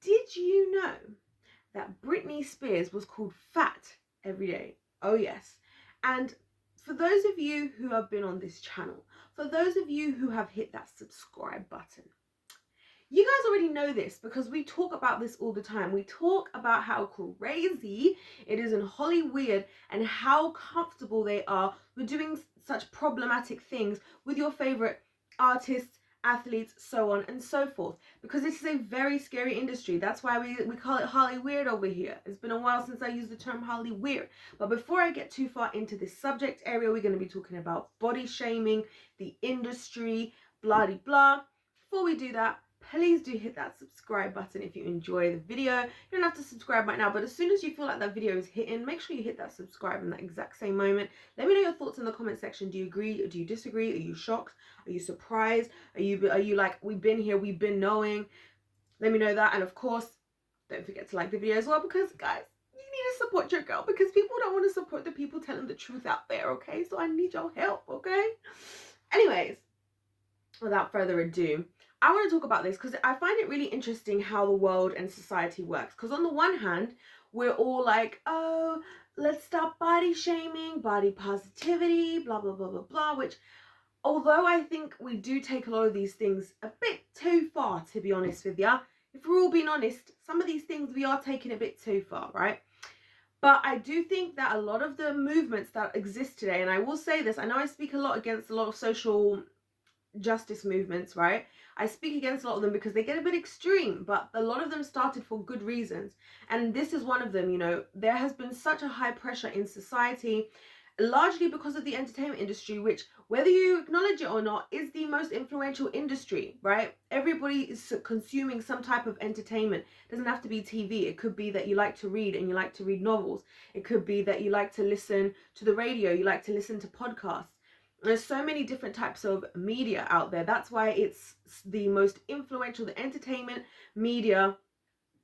did you know that Britney Spears was called fat every day? Oh yes. And for those of you who have been on this channel, for those of you who have hit that subscribe button, you guys already know this because we talk about this all the time. We talk about how crazy it is in Hollywood and how comfortable they are with doing such problematic things with your favorite artists, athletes, so on and so forth. Because this is a very scary industry. That's why we call it Hollyweird over here. It's been a while since I used the term Hollyweird. But before I get too far into this subject area, we're going to be talking about body shaming, the industry, blah de blah. Before we do that, please do hit that subscribe button if you enjoy the video. You don't have to subscribe right now, but as soon as you feel like that video is hitting, make sure you hit that subscribe in that exact same moment. Let me know your thoughts in the comment section. Do you agree or do you disagree? Are you shocked? Are you surprised? Are you like, we've been here, we've been knowing? Let me know that. And of course, don't forget to like the video as well, because guys, you need to support your girl, because people don't want to support the people telling the truth out there, okay? So I need your help, okay? Anyways, without further ado, I want to talk about this because I find it really interesting how the world and society works. Because on the one hand, we're all like, oh, let's stop body shaming, body positivity, blah, blah, blah, blah, blah. Which, although I think we do take a lot of these things a bit too far, to be honest with you. If we're all being honest, some of these things we are taking a bit too far, right? But I do think that a lot of the movements that exist today, and I will say this, I know I speak a lot against a lot of social justice movements, right? I speak against a lot of them because they get a bit extreme, but a lot of them started for good reasons. And this is one of them. You know, there has been such a high pressure in society, largely because of the entertainment industry, which, whether you acknowledge it or not, is the most influential industry, right? Everybody is consuming some type of entertainment. It doesn't have to be TV. It could be that you like to read and you like to read novels. It could be that you like to listen to the radio, you like to listen to podcasts. There's so many different types of media out there. That's why it's the most influential. The entertainment media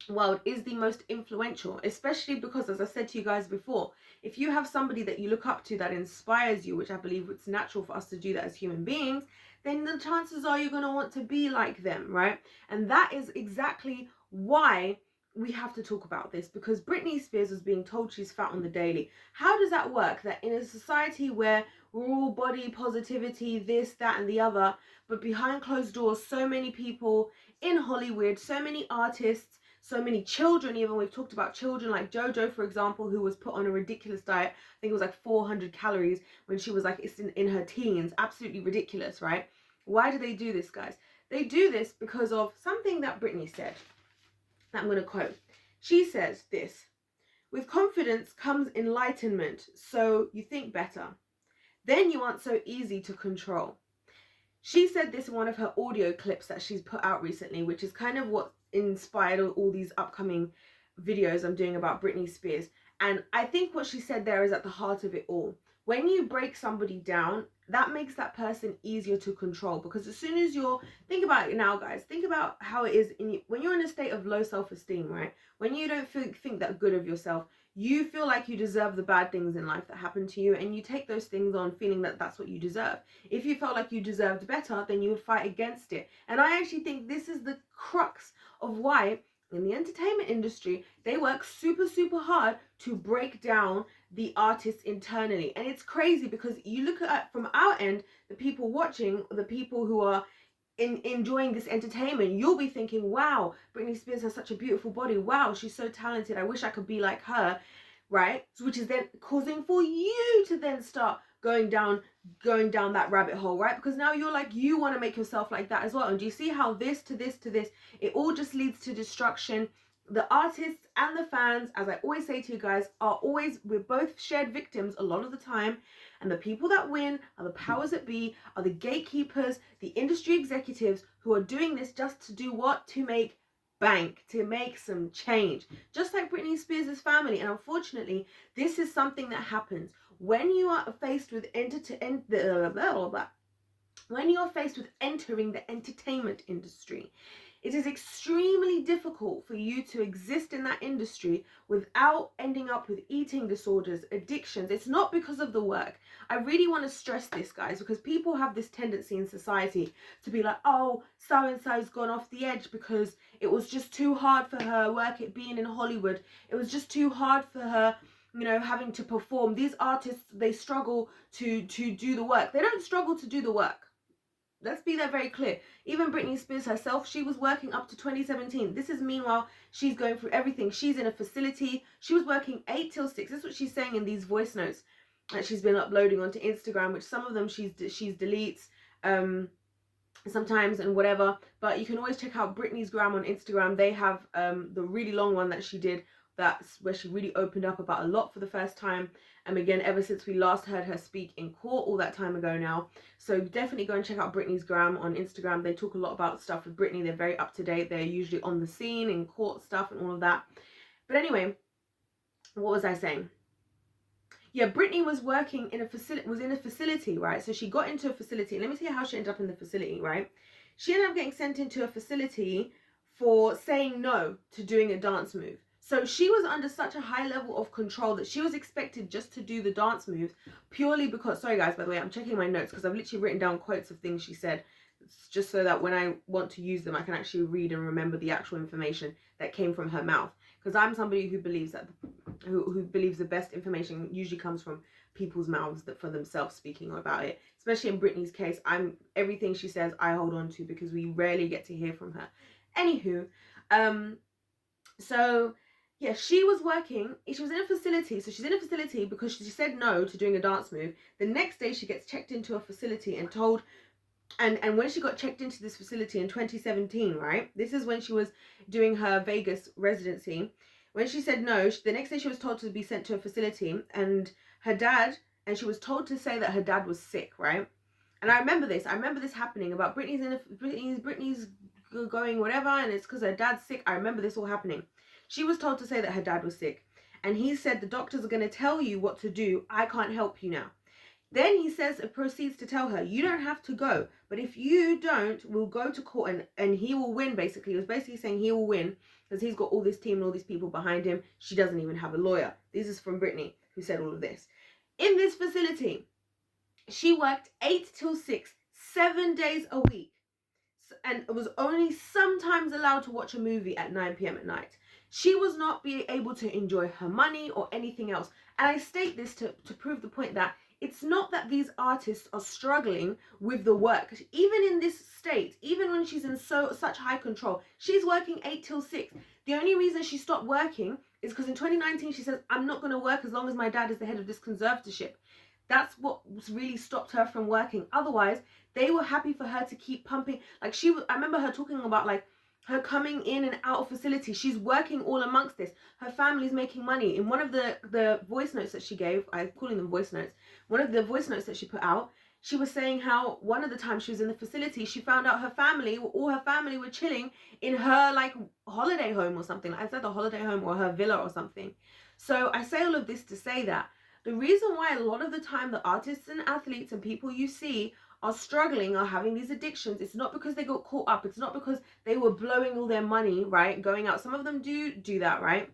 world is the most influential, especially because, as I said to you guys before, if you have somebody that you look up to that inspires you, which I believe it's natural for us to do that as human beings, then the chances are you're going to want to be like them, right? And that is exactly why we have to talk about this, because Britney Spears was being told she's fat on the daily. How does that work? That in a society where we're all body positivity, this, that, and the other, but behind closed doors, so many people in Hollywood, so many artists, so many children, even we've talked about children like JoJo, for example, who was put on a ridiculous diet. I think it was like 400 calories when she was like in her teens. Absolutely ridiculous, right? Why do they do this, guys? They do this because of something that Britney said. I'm going to quote. She says this: with confidence comes enlightenment, so you think better. Then you aren't so easy to control. She said this in one of her audio clips that she's put out recently, which is kind of what inspired all these upcoming videos I'm doing about Britney Spears. And I think what she said there is at the heart of it all. When you break somebody down, that makes that person easier to control, because as soon as you're, think about it now, guys, think about how it is when you're in a state of low self-esteem, right? When you don't think that good of yourself, you feel like you deserve the bad things in life that happen to you, and you take those things on feeling that that's what you deserve. If you felt like you deserved better, then you would fight against it. And I actually think this is the crux of why in the entertainment industry, they work super, super hard to break down the artists internally. And it's crazy because you look at, from our end, the people watching, the people who are enjoying this entertainment, you'll be thinking, wow, Britney Spears has such a beautiful body. Wow, she's so talented. I wish I could be like her, right? Which is then causing for you to then start going down that rabbit hole, right? Because now you're like, you want to make yourself like that as well. And do you see how this to this to this, it all just leads to destruction? The artists and the fans, as I always say to you guys, we're both shared victims a lot of the time. And the people that win are the powers that be, are the gatekeepers, the industry executives who are doing this just to do what? To make bank, to make some change. Just like Britney Spears' family. And unfortunately, this is something that happens when you are faced with when you're faced with entering the entertainment industry. It is extremely difficult for you to exist in that industry without ending up with eating disorders, addictions. It's not because of the work. I really want to stress this, guys, because people have this tendency in society to be like, oh, so-and-so's gone off the edge because it was just too hard for her being in Hollywood. It was just too hard for her, you know, having to perform. These artists, they struggle to do the work. They don't struggle to do the work. Let's be that very clear. Even Britney Spears herself, she was working up to 2017. This is meanwhile, she's going through everything. She's in a facility. She was working 8 till 6. This is what she's saying in these voice notes that she's been uploading onto Instagram, which some of them she's deletes sometimes and whatever. But you can always check out Britney's gram on Instagram. They have the really long one that she did. That's where she really opened up about a lot for the first time. And again, ever since we last heard her speak in court all that time ago now. So definitely go and check out Britney's gram on Instagram. They talk a lot about stuff with Britney. They're very up to date. They're usually on the scene in court stuff and all of that. But anyway, what was I saying? Yeah, Britney was working in a facility, right? So she got into a facility. Let me tell you how she ended up in the facility, right? She ended up getting sent into a facility for saying no to doing a dance move. So she was under such a high level of control that she was expected just to do the dance moves purely because, sorry guys, by the way, I'm checking my notes because I've literally written down quotes of things she said, just so that when I want to use them, I can actually read and remember the actual information that came from her mouth. Because I'm somebody who believes that, who believes the best information usually comes from people's mouths that for themselves speaking about it. Especially in Britney's case, everything she says I hold on to because we rarely get to hear from her. Anywho, so yeah, she was working. She was in a facility. So she's in a facility because she said no to doing a dance move. The next day she gets checked into a facility and told, and when she got checked into this facility in 2017, right? This is when she was doing her Vegas residency. When she said no, the next day she was told to be sent to a facility, and she was told to say that her dad was sick, right? And I remember this happening about Britney's going whatever, and it's because her dad's sick. I remember this all happening. She was told to say that her dad was sick, and he said the doctors are going to tell you what to do. I can't help you now. Then he proceeds to tell her, you don't have to go, but if you don't, we'll go to court and he will win, basically. He was basically saying he will win because he's got all this team and all these people behind him. She doesn't even have a lawyer. This is from Britney, who said all of this. In this facility, she worked 8 till 6, 7 days a week, and was only sometimes allowed to watch a movie at 9 p.m. at night. She was not being able to enjoy her money or anything else. And I state this to prove the point that it's not that these artists are struggling with the work. Even in this state, even when she's in such high control, she's working 8 till 6. The only reason she stopped working is because in 2019 she says, I'm not going to work as long as my dad is the head of this conservatorship. That's what really stopped her from working. Otherwise, they were happy for her to keep pumping. Like I remember her talking about like her coming in and out of facilities. She's working all amongst this. Her family's making money. In one of the voice notes that she gave, I'm calling them voice notes, one of the voice notes that she put out, she was saying how one of the times she was in the facility, she found out all her family were chilling in her like holiday home or something. I said the holiday home or her villa or something. So I say all of this to say that the reason why a lot of the time the artists and athletes and people you see are struggling, are having these addictions, it's not because they got caught up. It's not because they were blowing all their money, right? Going out. Some of them do that, right?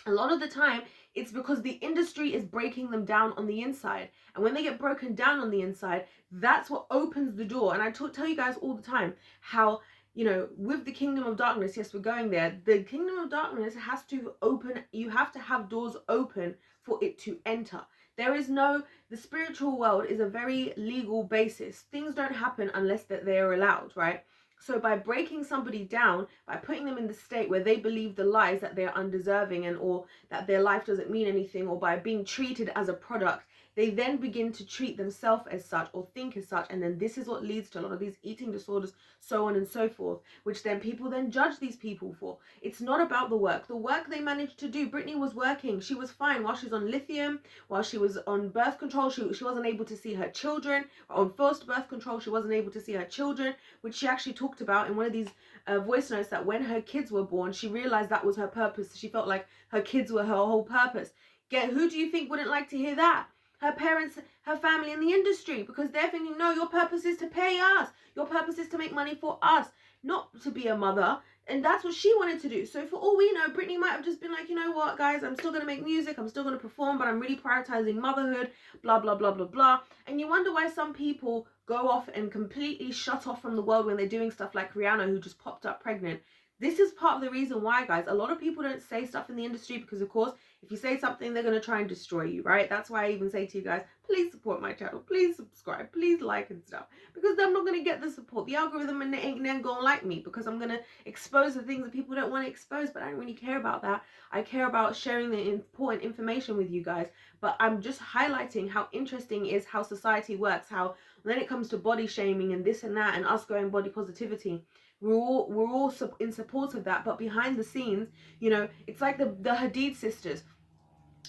A lot of the time, it's because the industry is breaking them down on the inside. And when they get broken down on the inside, that's what opens the door. And I tell you guys all the time how, you know, with the kingdom of darkness, yes, we're going there. The kingdom of darkness has to open. You have to have doors open for it to enter. The spiritual world is a very legal basis. Things don't happen unless that they are allowed, right? So by breaking somebody down, by putting them in the state where they believe the lies that they're undeserving or that their life doesn't mean anything, or by being treated as a product, they then begin to treat themselves as such or think as such. And then this is what leads to a lot of these eating disorders, so on and so forth, which then people then judge these people for. It's not about the work. The work they managed to do. Britney was working. She was fine while she was on lithium, while she was on birth control. She wasn't able to see her children. On forced birth control, she wasn't able to see her children, which she actually talked about in one of these voice notes, that when her kids were born, she realized that was her purpose. She felt like her kids were her whole purpose. Who do you think wouldn't like to hear that? Her parents, her family in the industry, because they're thinking, no, your purpose is to pay us. Your purpose is to make money for us. not to be a mother. And that's what she wanted to do. So for all we know, Britney might have just been like, you know what, guys, I'm still going to make music, I'm still going to perform, but I'm really prioritizing motherhood, blah, blah, blah, blah, blah. And you wonder why some people go off and completely shut off from the world when they're doing stuff like Rihanna, who just popped up pregnant. This is part of the reason why, guys. A lot of people don't say stuff in the industry because, of course, if you say something, they're going to try and destroy you, right? That's why I even say to you guys, please support my channel, please subscribe, please like and stuff, because I'm not going to get the support. The algorithm and they ain't then going to like me because I'm going to expose the things that people don't want to expose, but I don't really care about that. I care about sharing the important information with you guys, but I'm just highlighting how interesting it is how society works, how when it comes to body shaming and this and that and us going body positivity, we're all in support of that, but behind the scenes, you know, it's like the Hadid sisters.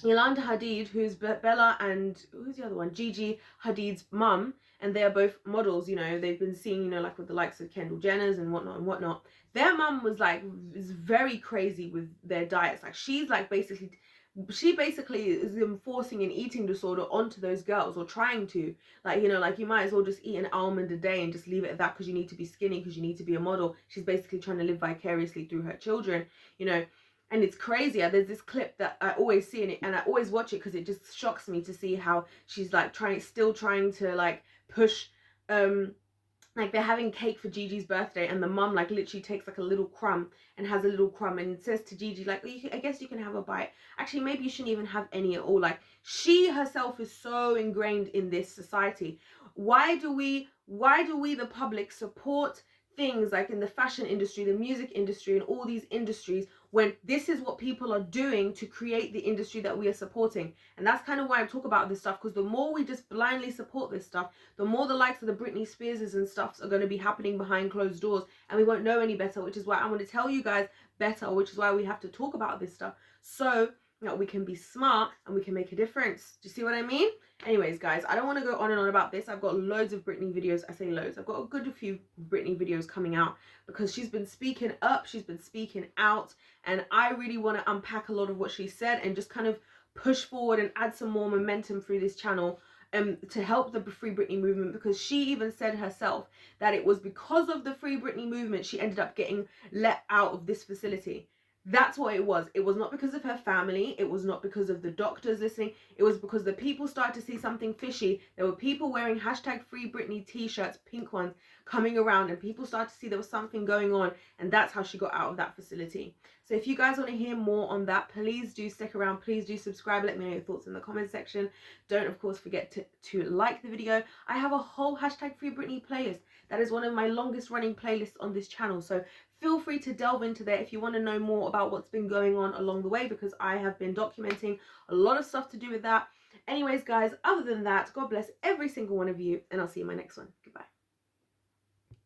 Yolanda Hadid, who's Bella, and who's the other one? Gigi Hadid's mum, and they're both models. You know, they've been seen, you know, like with the likes of Kendall Jenner's and whatnot and whatnot. Their mum was like, is very crazy with their diets. Like she basically is enforcing an eating disorder onto those girls, or trying to. Like, you know, like you might as well just eat an almond a day and just leave it at that because you need to be skinny, because you need to be a model. She's basically trying to live vicariously through her children, you know. And it's crazy. There's this clip that I always see in it, and I always watch it because it just shocks me to see how she's like still trying to like push, like they're having cake for Gigi's birthday, and the mum like literally takes like a little crumb and has a little crumb and says to Gigi like, I guess you can have a bite. Actually, maybe you shouldn't even have any at all. Like she herself is so ingrained in this society. Why do we the public support things like in the fashion industry, the music industry, and all these industries, when this is what people are doing to create the industry that we are supporting? And that's kind of why I talk about this stuff, because the more we just blindly support this stuff, the more the likes of the Britney Spears and stuff are going to be happening behind closed doors, and we won't know any better, which is why I want to tell you guys better, which is why we have to talk about this stuff, so that we can be smart and we can make a difference. Do you see what I mean? Anyways, guys, I don't want to go on and on about this. I've got loads of Britney videos. I say loads. I've got a good few Britney videos coming out because she's been speaking up, she's been speaking out, and I really want to unpack a lot of what she said and just kind of push forward and add some more momentum through this channel to help the Free Britney movement, because she even said herself that it was because of the Free Britney movement she ended up getting let out of this facility. That's what it was. It was not because of her family. It was not because of the doctors listening. It was because the people started to see something fishy. There were people wearing #Free Britney t-shirts, pink ones, coming around, and people started to see there was something going on, and that's how she got out of that facility. So if you guys want to hear more on that, please do stick around. Please do subscribe. Let me know your thoughts in the comment section. Don't, of course, forget to like the video. I have a whole #Free Britney playlist. That is one of my longest running playlists on this channel. So feel free to delve into there if you want to know more about what's been going on along the way, because I have been documenting a lot of stuff to do with that. Anyways, guys, other than that, God bless every single one of you, and I'll see you in my next one. Goodbye.